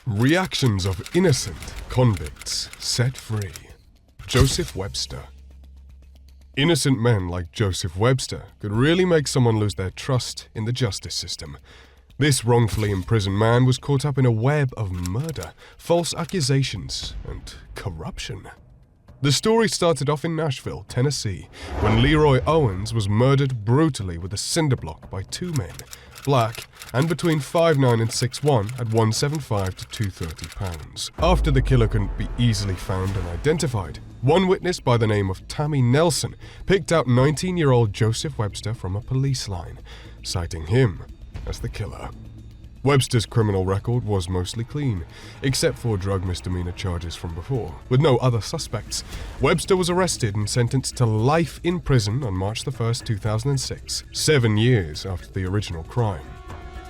Reactions of innocent convicts set free. Joseph Webster. Innocent men like Joseph Webster could really make someone lose their trust in the justice system. This wrongfully imprisoned man was caught up in a web of murder, false accusations, and corruption. The story started off in Nashville, Tennessee, when Leroy Owens was murdered brutally with a cinder block by two men, black and between 5'9" and 6'1", at 175 to 230 pounds. After the killer couldn't be easily found and identified, one witness by the name of Tammy Nelson picked out 19-year-old Joseph Webster from a police line, citing him as the killer. Webster's criminal record was mostly clean, except for drug misdemeanor charges from before. With no other suspects, Webster was arrested and sentenced to life in prison on March 1, 2006, 7 years after the original crime.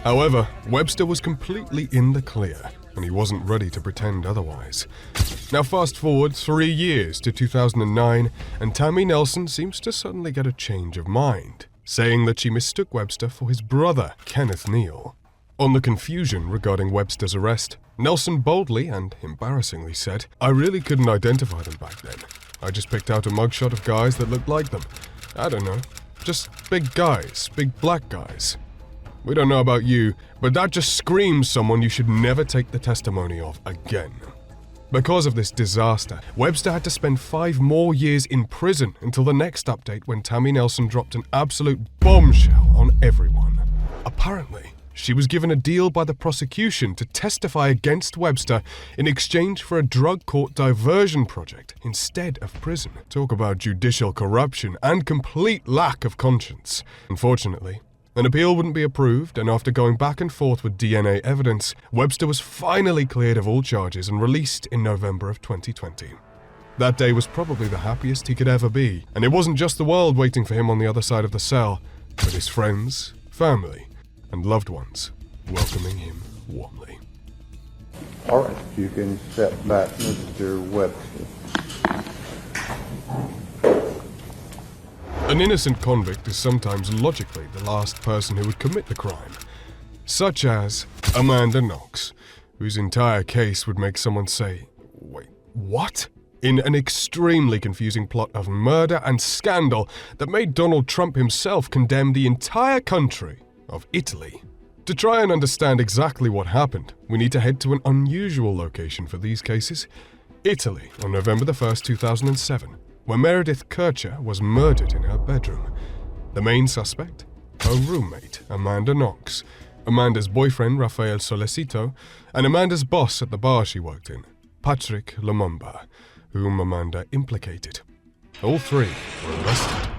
However, Webster was completely in the clear, and he wasn't ready to pretend otherwise. Now fast forward 3 years to 2009, and Tammy Nelson seems to suddenly get a change of mind, saying that she mistook Webster for his brother, Kenneth Neal. On the confusion regarding Webster's arrest, Nelson boldly and embarrassingly said, "I really couldn't identify them back then. I just picked out a mugshot of guys that looked like them. I don't know, just big guys, big black guys. We don't know about you, but that just screams someone you should never take the testimony of again." Because of this disaster, Webster had to spend 5 more years in prison until the next update, when Tammy Nelson dropped an absolute bombshell on everyone. Apparently, she was given a deal by the prosecution to testify against Webster in exchange for a drug court diversion project instead of prison. Talk about judicial corruption and complete lack of conscience. Unfortunately, an appeal wouldn't be approved, and after going back and forth with DNA evidence, Webster was finally cleared of all charges and released in November of 2020. That day was probably the happiest he could ever be, and it wasn't just the world waiting for him on the other side of the cell, but his friends, family, and loved ones welcoming him warmly. All right, you can step back, Mr. Webster. An innocent convict is sometimes logically the last person who would commit the crime, such as Amanda Knox, whose entire case would make someone say, "Wait, what?" in an extremely confusing plot of murder and scandal that made Donald Trump himself condemn the entire country of Italy. To try and understand exactly what happened, we need to head to an unusual location for these cases, Italy, on November 1, 2007, where Meredith Kircher was murdered in her bedroom. The main suspect? Her roommate, Amanda Knox, Amanda's boyfriend, Rafael Solicito, and Amanda's boss at the bar she worked in, Patrick Lumumba, whom Amanda implicated. All 3 were arrested.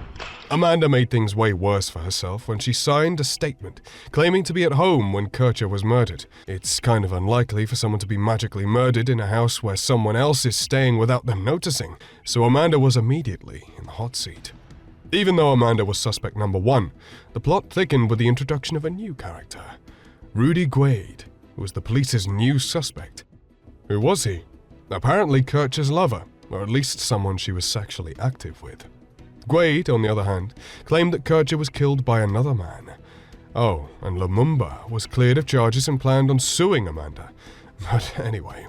Amanda made things way worse for herself when she signed a statement claiming to be at home when Kircher was murdered. It's kind of unlikely for someone to be magically murdered in a house where someone else is staying without them noticing, so Amanda was immediately in the hot seat. Even though Amanda was suspect number 1, the plot thickened with the introduction of a new character, Rudy Guade, who was the police's new suspect. Who was he? Apparently Kircher's lover, or at least someone she was sexually active with. Guade, on the other hand, claimed that Kircher was killed by another man. Oh, and Lumumba was cleared of charges and planned on suing Amanda. But anyway.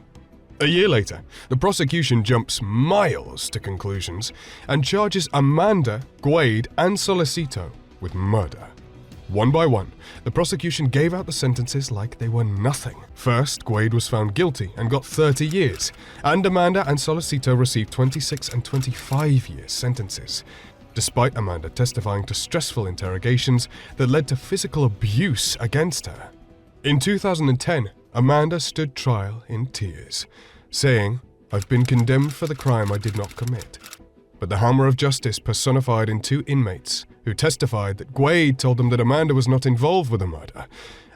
A year later, the prosecution jumps miles to conclusions and charges Amanda, Guade, and Solicito with murder. One by one, the prosecution gave out the sentences like they were nothing. First, Guade was found guilty and got 30 years, and Amanda and Solicito received 26 and 25 year sentences, despite Amanda testifying to stressful interrogations that led to physical abuse against her. In 2010, Amanda stood trial in tears, saying, "I've been condemned for the crime I did not commit." But the hammer of justice personified in 2 inmates who testified that Guade told them that Amanda was not involved with the murder.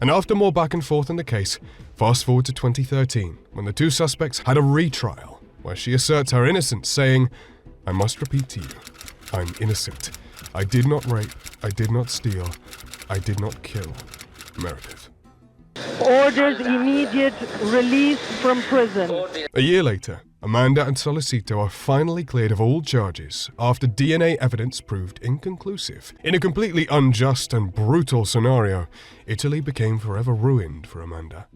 And after more back and forth in the case, fast forward to 2013, when the 2 suspects had a retrial, where she asserts her innocence, saying, "I must repeat to you, I'm innocent. I did not rape, I did not steal, I did not kill Meredith." Orders immediate release from prison. A year later, Amanda and Solicito are finally cleared of all charges after DNA evidence proved inconclusive. In a completely unjust and brutal scenario, Italy became forever ruined for Amanda.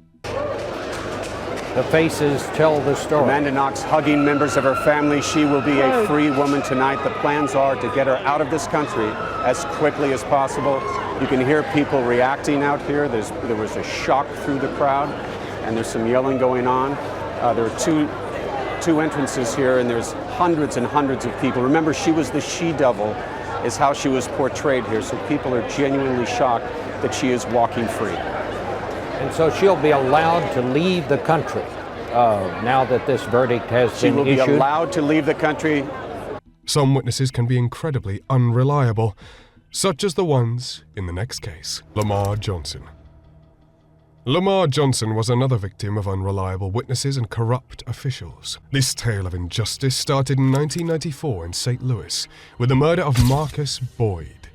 The faces tell the story. Amanda Knox hugging members of her family. She will be a free woman tonight. The plans are to get her out of this country as quickly as possible. You can hear people reacting out here. There was a shock through the crowd, and there's some yelling going on. There are two entrances here, and there's hundreds and hundreds of people. Remember, she was the she-devil, is how she was portrayed here, so people are genuinely shocked that she is walking free. And so she'll be allowed to leave the country now that this verdict has been issued? She will be allowed to leave the country. Some witnesses can be incredibly unreliable, such as the ones in the next case, Lamar Johnson. Lamar Johnson was another victim of unreliable witnesses and corrupt officials. This tale of injustice started in 1994 in St. Louis with the murder of Marcus Boyd.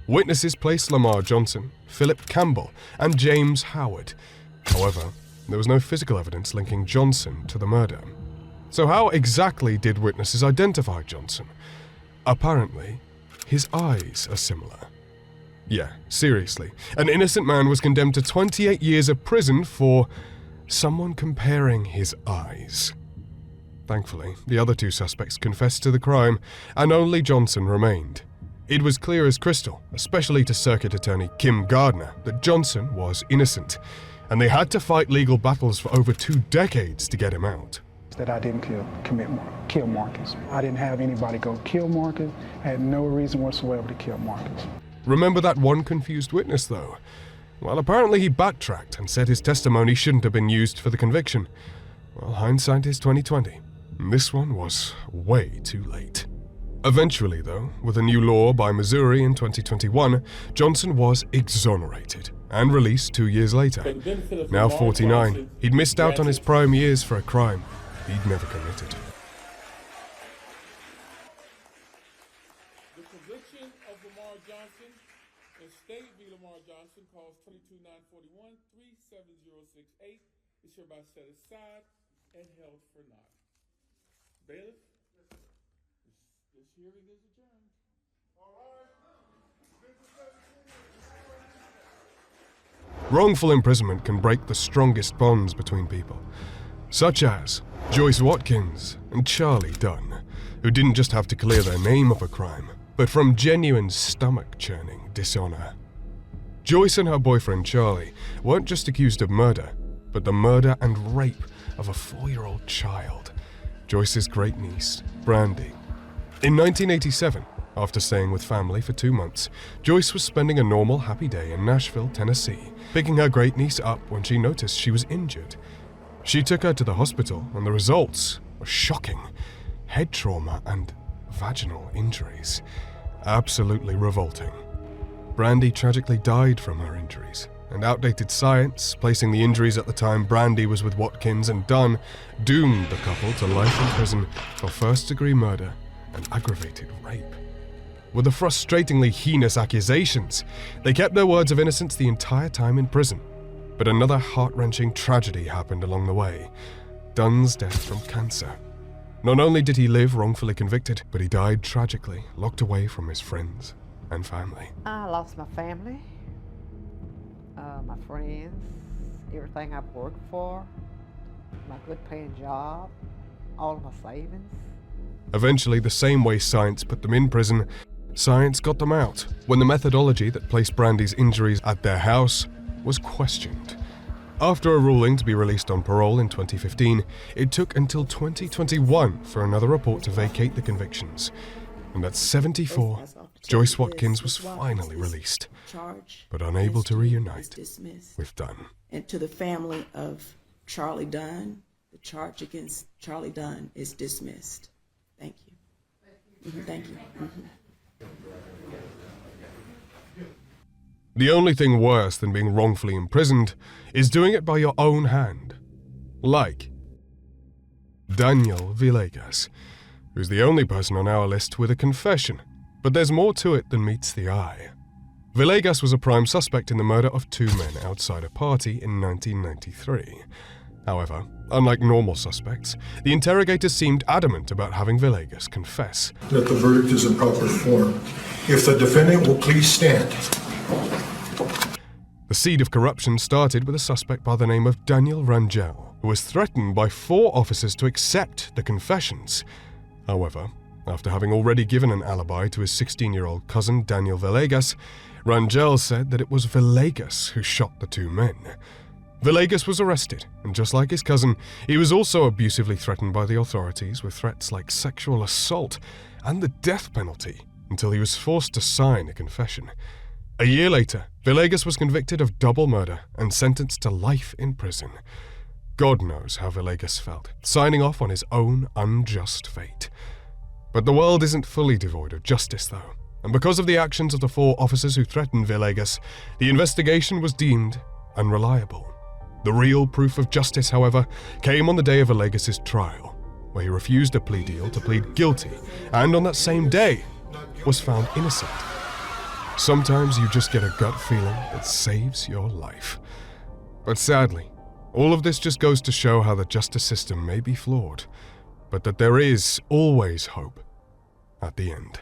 Witnesses placed Lamar Johnson, Philip Campbell, and James Howard. However, there was no physical evidence linking Johnson to the murder. So how exactly did witnesses identify Johnson? Apparently, his eyes are similar. Yeah, seriously. An innocent man was condemned to 28 years of prison for someone comparing his eyes. Thankfully, the other two suspects confessed to the crime, and only Johnson remained. It was clear as crystal, especially to Circuit Attorney Kim Gardner, that Johnson was innocent, and they had to fight legal battles for over 2 decades to get him out. That I didn't kill Marcus. I didn't have anybody go kill Marcus. I had no reason whatsoever to kill Marcus. Remember that one confused witness, though? Well, apparently he backtracked and said his testimony shouldn't have been used for the conviction. Well, hindsight is 20/20. This one was way too late. Eventually, though, with a new law by Missouri in 2021, Johnson was exonerated and released 2 years later. Now 49, he'd missed out on his prime years for a crime he'd never committed. The conviction of Lamar Johnson in State v. Lamar Johnson, calls 22-941-37068, is hereby set aside and held for naught. Bailiff? This hearing is adjourned. Wrongful imprisonment can break the strongest bonds between people, such as Joyce Watkins and Charlie Dunn, who didn't just have to clear their name of a crime, but from genuine stomach-churning dishonor. Joyce and her boyfriend Charlie weren't just accused of murder, but the murder and rape of a 4-year-old child, Joyce's great niece, Brandy. In 1987, after staying with family for 2 months, Joyce was spending a normal, happy day in Nashville, Tennessee, picking her great niece up when she noticed she was injured. She took her to the hospital, and the results were shocking. Head trauma and vaginal injuries. Absolutely revolting. Brandy tragically died from her injuries, and outdated science, placing the injuries at the time Brandy was with Watkins and Dunn, doomed the couple to life in prison for first-degree murder and aggravated rape. With the frustratingly heinous accusations, they kept their words of innocence the entire time in prison. But another heart-wrenching tragedy happened along the way: Dunn's death from cancer. Not only did he live wrongfully convicted, but he died tragically, locked away from his friends and family. I lost my family, my friends, everything I've worked for, my good paying job, all of my savings. Eventually, the same way science put them in prison, science got them out, when the methodology that placed Brandy's injuries at their house was questioned. After a ruling to be released on parole in 2015, it took until 2021 for another report to vacate the convictions. And at 74, Joyce Watkins was finally released, but unable to reunite with Dunn. And to the family of Charlie Dunn, the charge against Charlie Dunn is dismissed. Thank you. Thank you. The only thing worse than being wrongfully imprisoned is doing it by your own hand. Like Daniel Villegas, who's the only person on our list with a confession, but there's more to it than meets the eye. Villegas was a prime suspect in the murder of 2 men outside a party in 1993. However, unlike normal suspects, the interrogators seemed adamant about having Villegas confess. That the verdict is in proper form. If the defendant will please stand. The seed of corruption started with a suspect by the name of Daniel Rangel. who was threatened by 4 officers to accept the confessions. However, after having already given an alibi to his 16-year-old cousin Daniel Villegas, Rangel said that it was Villegas who shot the 2 men. Villegas was arrested, and just like his cousin, he was also abusively threatened by the authorities with threats like sexual assault and the death penalty until he was forced to sign a confession. A year later, Villegas was convicted of double murder and sentenced to life in prison. God knows how Villegas felt, signing off on his own unjust fate. But the world isn't fully devoid of justice, though, and because of the actions of the 4 officers who threatened Villegas, the investigation was deemed unreliable. The real proof of justice, however, came on the day of Villegas' trial, where he refused a plea deal to plead guilty, and on that same day, was found innocent. Sometimes you just get a gut feeling that saves your life. But sadly, all of this just goes to show how the justice system may be flawed, but that there is always hope at the end.